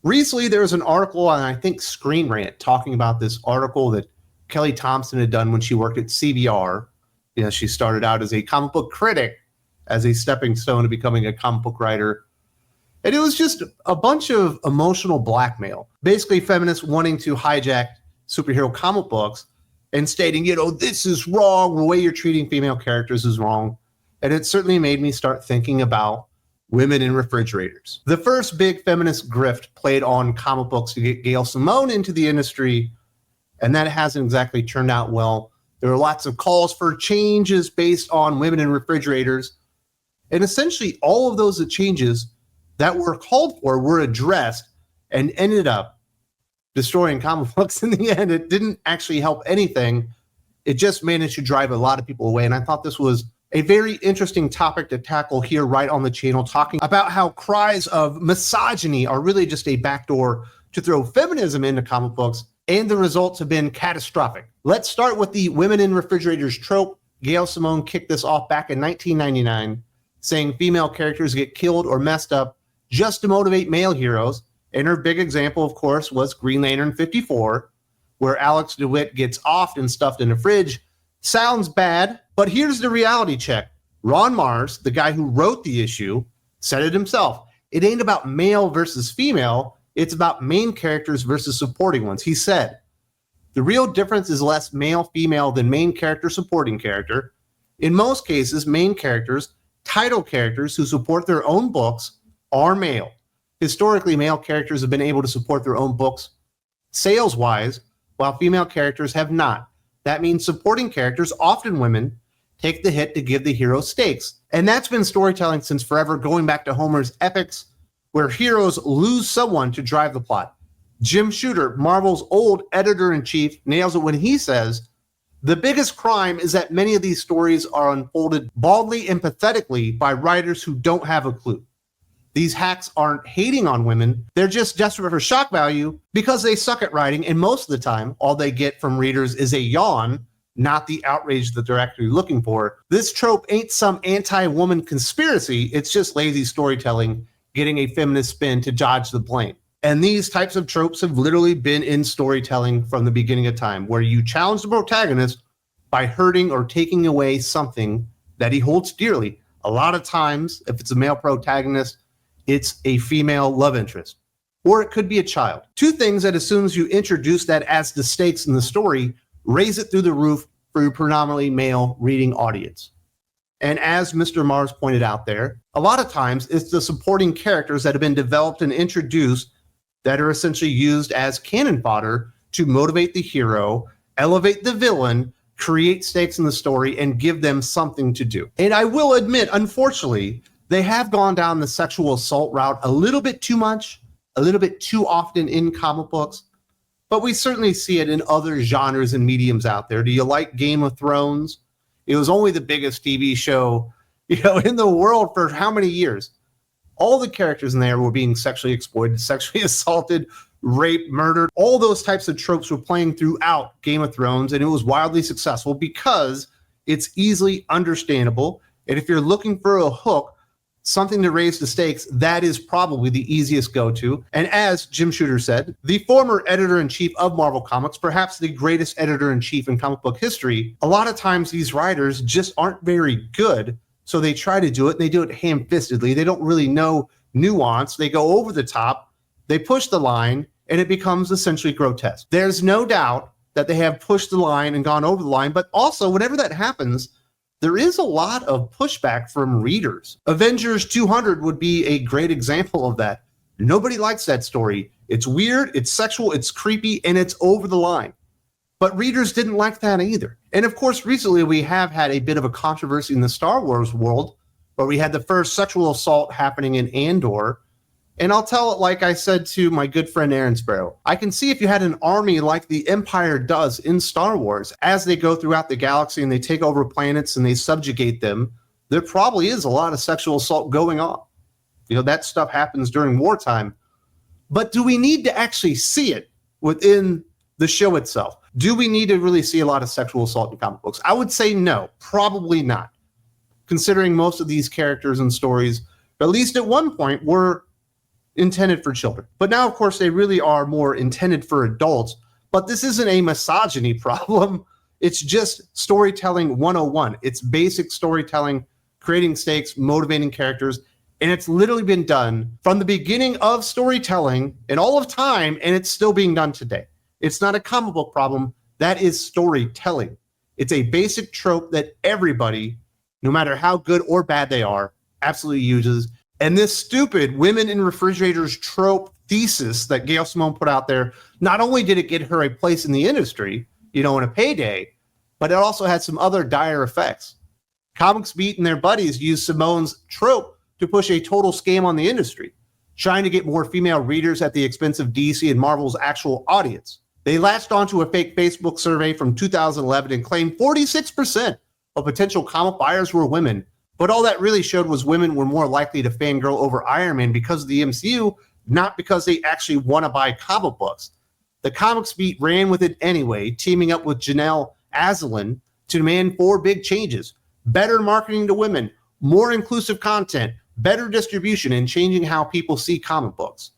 Recently, there was an article on, I think, Screen Rant talking about this article that Kelly Thompson had done when she worked at CBR. You know, she started out as a comic book critic, as a stepping stone to becoming a comic book writer. And it was just a bunch of emotional blackmail. Basically, feminists wanting to hijack superhero comic books and stating, you know, this is wrong. The way you're treating female characters is wrong. And it certainly made me start thinking about women in refrigerators. The first big feminist grift played on comic books to get Gail Simone into the industry, and that hasn't exactly turned out well. There are lots of calls for changes based on women in refrigerators, and essentially all of those changes that were called for were addressed and ended up destroying comic books in the end. It didn't actually help anything. It just managed to drive a lot of people away, and I thought this was a very interesting topic to tackle here right on the channel, talking about how cries of misogyny are really just a backdoor to throw feminism into comic books, and the results have been catastrophic. Let's start with the women in refrigerators trope. Gail Simone kicked this off back in 1999, saying female characters get killed or messed up just to motivate male heroes. And her big example, of course, was Green Lantern 54, where Alex DeWitt gets offed and stuffed in a fridge. Sounds bad, but here's the reality check. Ron Mars, the guy who wrote the issue, said it himself. It ain't about male versus female. It's about main characters versus supporting ones. He said, the real difference is less male-female than main character, supporting character. In most cases, main characters, title characters who support their own books, are male. Historically, male characters have been able to support their own books sales-wise, while female characters have not. That means supporting characters, often women, take the hit to give the hero stakes. And that's been storytelling since forever, going back to Homer's epics, where heroes lose someone to drive the plot. Jim Shooter, Marvel's old editor-in-chief, nails it when he says, the biggest crime is that many of these stories are unfolded baldly and pathetically by writers who don't have a clue. These hacks aren't hating on women. They're just desperate for shock value because they suck at writing, and most of the time, all they get from readers is a yawn, not the outrage that they're actually looking for. This trope ain't some anti-woman conspiracy. It's just lazy storytelling, getting a feminist spin to dodge the blame. And these types of tropes have literally been in storytelling from the beginning of time, where you challenge the protagonist by hurting or taking away something that he holds dearly. A lot of times, if it's a male protagonist, it's a female love interest, or it could be a child. Two things that, as soon as you introduce that as the stakes in the story, raise it through the roof for your predominantly male reading audience. And as Mr. Mars pointed out there, a lot of times it's the supporting characters that have been developed and introduced that are essentially used as cannon fodder to motivate the hero, elevate the villain, create stakes in the story, and give them something to do. And I will admit, unfortunately, they have gone down the sexual assault route a little bit too much, a little bit too often in comic books, but we certainly see it in other genres and mediums out there. Do you like Game of Thrones? It was only the biggest TV show, in the world for how many years? All the characters in there were being sexually exploited, sexually assaulted, raped, murdered. All those types of tropes were playing throughout Game of Thrones, and it was wildly successful because it's easily understandable. And if you're looking for a hook, something to raise the stakes, that is probably the easiest go-to. And as Jim Shooter said, the former editor-in-chief of Marvel Comics, perhaps the greatest editor-in-chief in comic book history, a lot of times these writers just aren't very good, so they try to do it, and they do it ham-fistedly. They don't really know nuance. They go over the top, they push the line, and it becomes essentially grotesque. There's no doubt that they have pushed the line and gone over the line, but also whenever that happens, there is a lot of pushback from readers. Avengers 200 would be a great example of that. Nobody likes that story. It's weird, it's sexual, it's creepy, and it's over the line. But readers didn't like that either. And of course, recently we have had a bit of a controversy in the Star Wars world, where we had the first sexual assault happening in Andor. And I'll tell it like I said to my good friend Aaron Sparrow. I can see if you had an army like the Empire does in Star Wars, as they go throughout the galaxy and they take over planets and they subjugate them, there probably is a lot of sexual assault going on. That stuff happens during wartime. But do we need to actually see it within the show itself? Do we need to really see a lot of sexual assault in comic books? I would say no, probably not. Considering most of these characters and stories, at least at one point, were intended for children. But now, of course, they really are more intended for adults. But this isn't a misogyny problem. It's just storytelling 101. It's basic storytelling, creating stakes, motivating characters. And it's literally been done from the beginning of storytelling in all of time, and it's still being done today. It's not a comic book problem. That is storytelling. It's a basic trope that everybody, no matter how good or bad they are, absolutely uses. And this stupid women in refrigerators trope thesis that Gail Simone put out there, not only did it get her a place in the industry, in a payday, but it also had some other dire effects. Comics Beat and their buddies used Simone's trope to push a total scam on the industry, trying to get more female readers at the expense of DC and Marvel's actual audience. They latched onto a fake Facebook survey from 2011 and claimed 46% of potential comic buyers were women. But all that really showed was women were more likely to fangirl over Iron Man because of the MCU, not because they actually want to buy comic books. The Comics Beat ran with it anyway, teaming up with Janelle Asselin to demand 4 big changes: better marketing to women, more inclusive content, better distribution, and changing how people see comic books.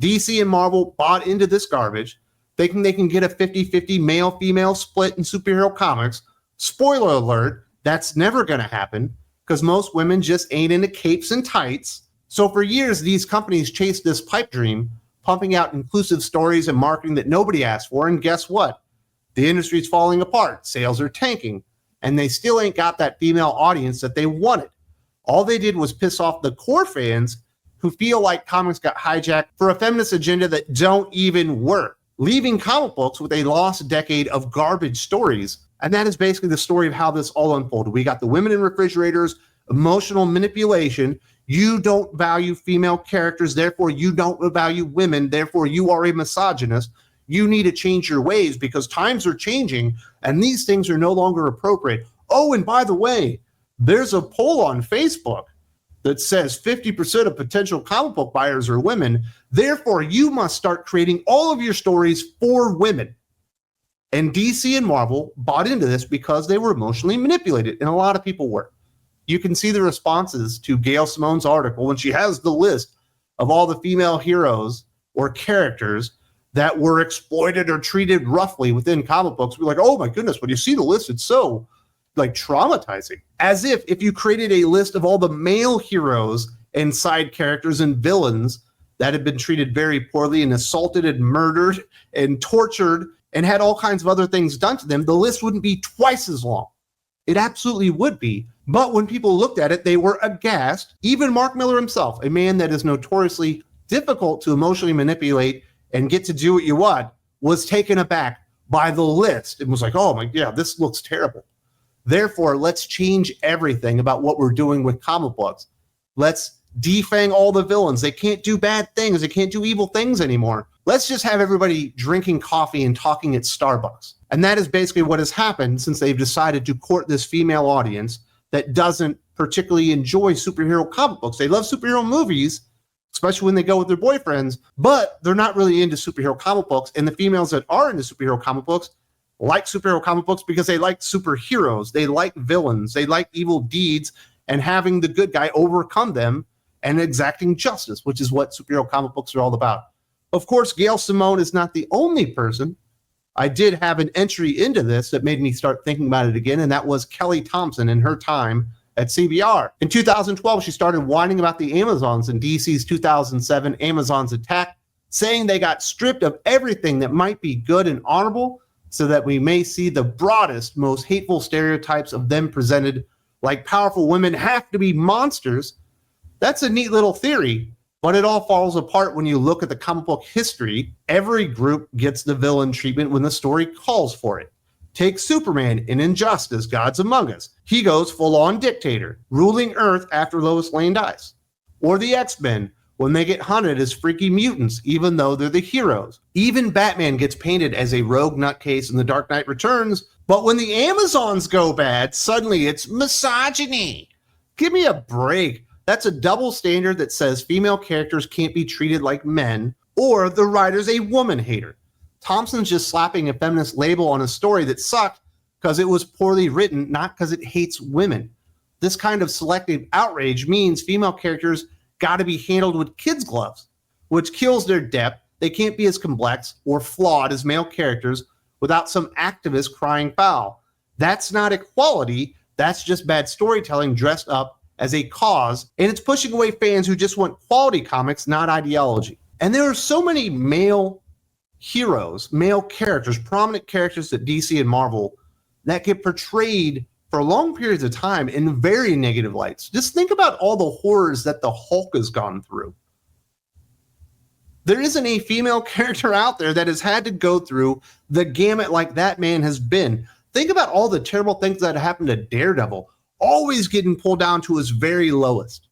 DC and Marvel bought into this garbage, thinking they can get a 50-50 male-female split in superhero comics. Spoiler alert, that's never going to happen, because most women just ain't into capes and tights. So for years, these companies chased this pipe dream, pumping out inclusive stories and marketing that nobody asked for, and guess what? The industry's falling apart, sales are tanking, and they still ain't got that female audience that they wanted. All they did was piss off the core fans who feel like comics got hijacked for a feminist agenda that don't even work, leaving comic books with a lost decade of garbage stories. And that is basically the story of how this all unfolded. We got the women in refrigerators, emotional manipulation. You don't value female characters, therefore you don't value women, therefore you are a misogynist. You need to change your ways because times are changing and these things are no longer appropriate. Oh, and by the way, there's a poll on Facebook that says 50% of potential comic book buyers are women. Therefore, you must start creating all of your stories for women. And DC and Marvel bought into this because they were emotionally manipulated, and a lot of people were. You can see the responses to Gail Simone's article when she has the list of all the female heroes or characters that were exploited or treated roughly within comic books. We're like, oh my goodness, when you see the list, it's so traumatizing. As if you created a list of all the male heroes and side characters and villains that had been treated very poorly and assaulted and murdered and tortured and had all kinds of other things done to them, the list wouldn't be twice as long. It absolutely would be. But when people looked at it, they were aghast. Even Mark Miller himself, a man that is notoriously difficult to emotionally manipulate and get to do what you want, was taken aback by the list and was like, oh my, yeah, this looks terrible. Therefore, let's change everything about what we're doing with comic books. Let's defang all the villains. They can't do bad things. They can't do evil things anymore. Let's just have everybody drinking coffee and talking at Starbucks. And that is basically what has happened since they've decided to court this female audience that doesn't particularly enjoy superhero comic books. They love superhero movies, especially when they go with their boyfriends, but they're not really into superhero comic books. And the females that are into superhero comic books like superhero comic books because they like superheroes. They like villains. They like evil deeds and having the good guy overcome them and exacting justice, which is what superhero comic books are all about. Of course, Gail Simone is not the only person. I did have an entry into this that made me start thinking about it again, and that was Kelly Thompson in her time at CBR. In 2012, she started whining about the Amazons in DC's 2007 Amazons attack, saying they got stripped of everything that might be good and honorable so that we may see the broadest, most hateful stereotypes of them presented, like powerful women have to be monsters. That's a neat little theory, but it all falls apart when you look at the comic book history. Every group gets the villain treatment when the story calls for it. Take Superman in Injustice, Gods Among Us. He goes full-on dictator, ruling Earth after Lois Lane dies. Or the X-Men, when they get hunted as freaky mutants, even though they're the heroes. Even Batman gets painted as a rogue nutcase in The Dark Knight Returns, but when the Amazons go bad, suddenly it's misogyny. Give me a break. That's a double standard that says female characters can't be treated like men, or the writer's a woman hater. Thompson's just slapping a feminist label on a story that sucked because it was poorly written, not because it hates women. This kind of selective outrage means female characters got to be handled with kids' gloves. which kills their depth. They can't be as complex or flawed as male characters without some activist crying foul. That's not equality. That's just bad storytelling dressed up as a cause, and it's pushing away fans who just want quality comics, not ideology. And there are so many male heroes, male characters, prominent characters at DC and Marvel that get portrayed for long periods of time in very negative lights. Just think about all the horrors that the Hulk has gone through. There isn't a female character out there that has had to go through the gamut like that man has been. Think about all the terrible things that happened to Daredevil, always getting pulled down to his very lowest.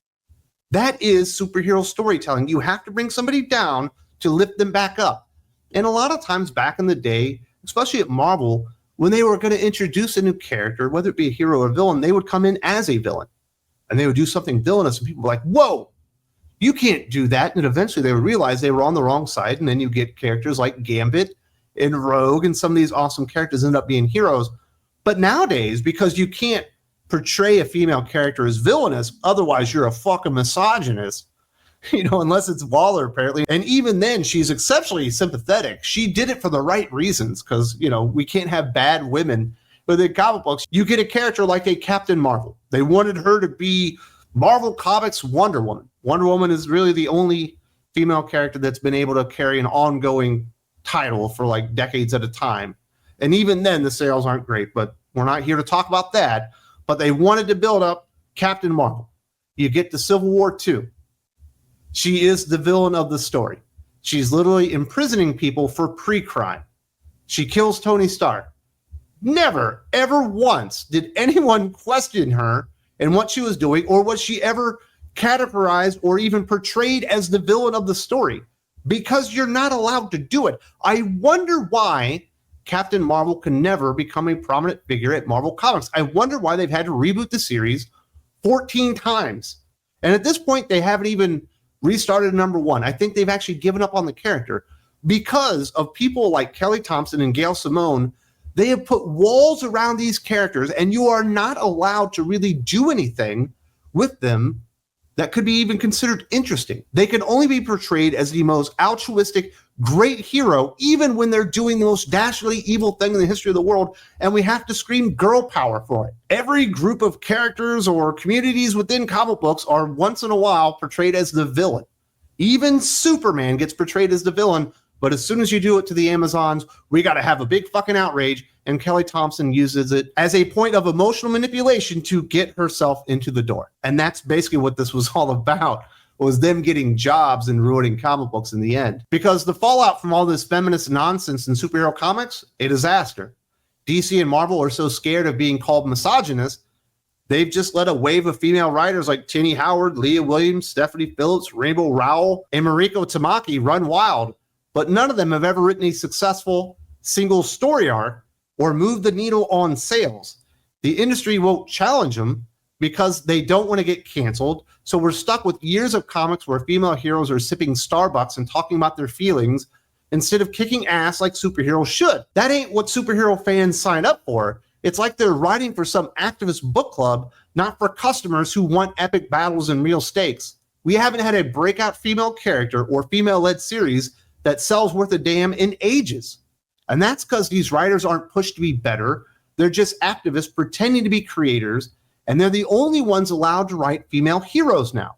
That is superhero storytelling. You have to bring somebody down to lift them back up. And a lot of times back in the day, especially at Marvel, when they were going to introduce a new character, whether it be a hero or villain, they would come in as a villain. And they would do something villainous, and people were like, whoa, you can't do that. And eventually they would realize they were on the wrong side, and then you get characters like Gambit and Rogue, and some of these awesome characters end up being heroes. But nowadays, because you can't portray a female character as villainous, otherwise you're a fucking misogynist, unless it's Waller, apparently. And even then, she's exceptionally sympathetic. She did it for the right reasons, because, we can't have bad women. But in comic books, you get a character like a Captain Marvel. They wanted her to be Marvel Comics Wonder Woman. Wonder Woman is really the only female character that's been able to carry an ongoing title for like decades at a time. And even then, the sales aren't great, but we're not here to talk about that. But they wanted to build up Captain Marvel. You get to Civil War II. She is the villain of the story. She's literally imprisoning people for pre-crime. She kills Tony Stark. Never, ever once did anyone question her and what she was doing, or was she ever categorized or even portrayed as the villain of the story, because you're not allowed to do it. I wonder why Captain Marvel can never become a prominent figure at Marvel Comics. I wonder why they've had to reboot the series 14 times. And at this point, they haven't even restarted number one. I think they've actually given up on the character because of people like Kelly Thompson and Gail Simone. They have put walls around these characters, and you are not allowed to really do anything with them that could be even considered interesting. They can only be portrayed as the most altruistic, great hero, even when they're doing the most dastardly evil thing in the history of the world, and we have to scream girl power for it. Every group of characters or communities within comic books are once in a while portrayed as the villain. Even Superman gets portrayed as the villain, but as soon as you do it to the Amazons, we got to have a big fucking outrage, and Kelly Thompson uses it as a point of emotional manipulation to get herself into the door. And that's basically what this was all about, was them getting jobs and ruining comic books in the end. Because the fallout from all this feminist nonsense in superhero comics, a disaster. DC and Marvel are so scared of being called misogynist, they've just let a wave of female writers like Tini Howard, Leah Williams, Stephanie Phillips, Rainbow Rowell, and Mariko Tamaki run wild. But none of them have ever written a successful single story arc or moved the needle on sales. The industry won't challenge them because they don't want to get canceled. So we're stuck with years of comics where female heroes are sipping Starbucks and talking about their feelings instead of kicking ass like superheroes should. That ain't what superhero fans sign up for. It's like they're writing for some activist book club, not for customers who want epic battles and real stakes. We haven't had a breakout female character or female-led series that sells worth a damn in ages. And that's because these writers aren't pushed to be better. They're just activists pretending to be creators, and they're the only ones allowed to write female heroes now.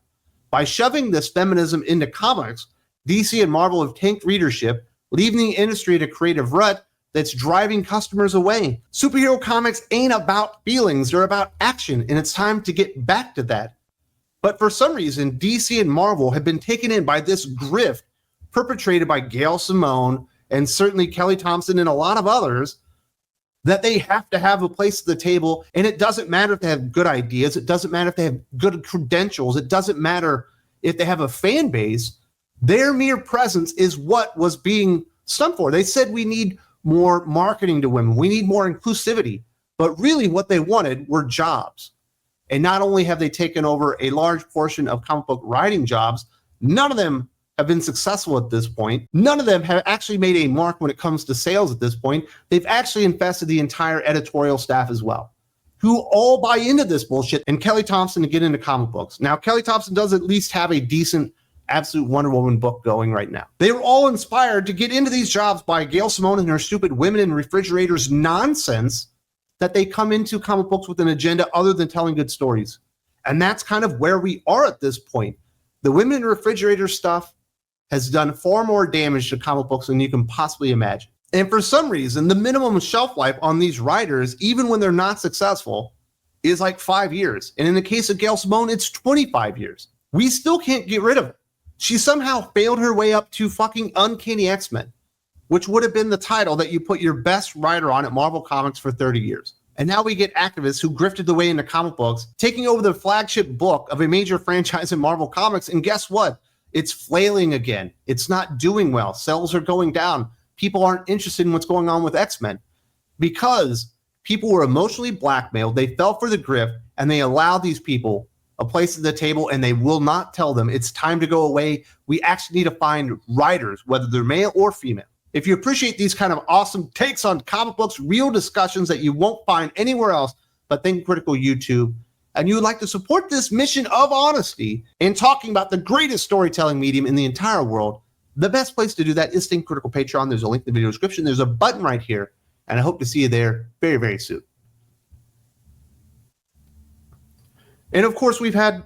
By shoving this feminism into comics, DC and Marvel have tanked readership, leaving the industry at a creative rut that's driving customers away. Superhero comics ain't about feelings, they're about action, and it's time to get back to that. But for some reason, DC and Marvel have been taken in by this grift perpetrated by Gail Simone and certainly Kelly Thompson and a lot of others, that they have to have a place at the table. And it doesn't matter if they have good ideas. It doesn't matter if they have good credentials. It doesn't matter if they have a fan base. Their mere presence is what was being stumped for. They said we need more marketing to women. We need more inclusivity. But really what they wanted were jobs. And not only have they taken over a large portion of comic book writing jobs, none of them have been successful at this point. None of them have actually made a mark when it comes to sales at this point. They've actually infested the entire editorial staff as well, who all buy into this bullshit and Kelly Thompson to get into comic books. Now, Kelly Thompson does at least have a decent absolute Wonder Woman book going right now. They were all inspired to get into these jobs by Gail Simone and her stupid women in refrigerators nonsense that they come into comic books with an agenda other than telling good stories. And that's kind of where we are at this point. The women in refrigerator stuff has done far more damage to comic books than you can possibly imagine. And for some reason, the minimum shelf life on these writers, even when they're not successful, is like 5 years. And in the case of Gail Simone, it's 25 years. We still can't get rid of her. She somehow failed her way up to fucking Uncanny X-Men, which would have been the title that you put your best writer on at Marvel Comics for 30 years. And now we get activists who grifted their way into comic books, taking over the flagship book of a major franchise in Marvel Comics. And guess what? It's flailing again. It's not doing well. Sales are going down. People aren't interested in what's going on with X-Men because people were emotionally blackmailed. They fell for the grift, and they allowed these people a place at the table, and they will not tell them it's time to go away. We actually need to find writers, whether they're male or female. If you appreciate these kind of awesome takes on comic books, real discussions that you won't find anywhere else but Think Critical YouTube, and you would like to support this mission of honesty in talking about the greatest storytelling medium in the entire world, the best place to do that is Think Critical Patreon. There's a link in the video description. There's a button right here, and I hope to see you there very, very soon. And of course, we've had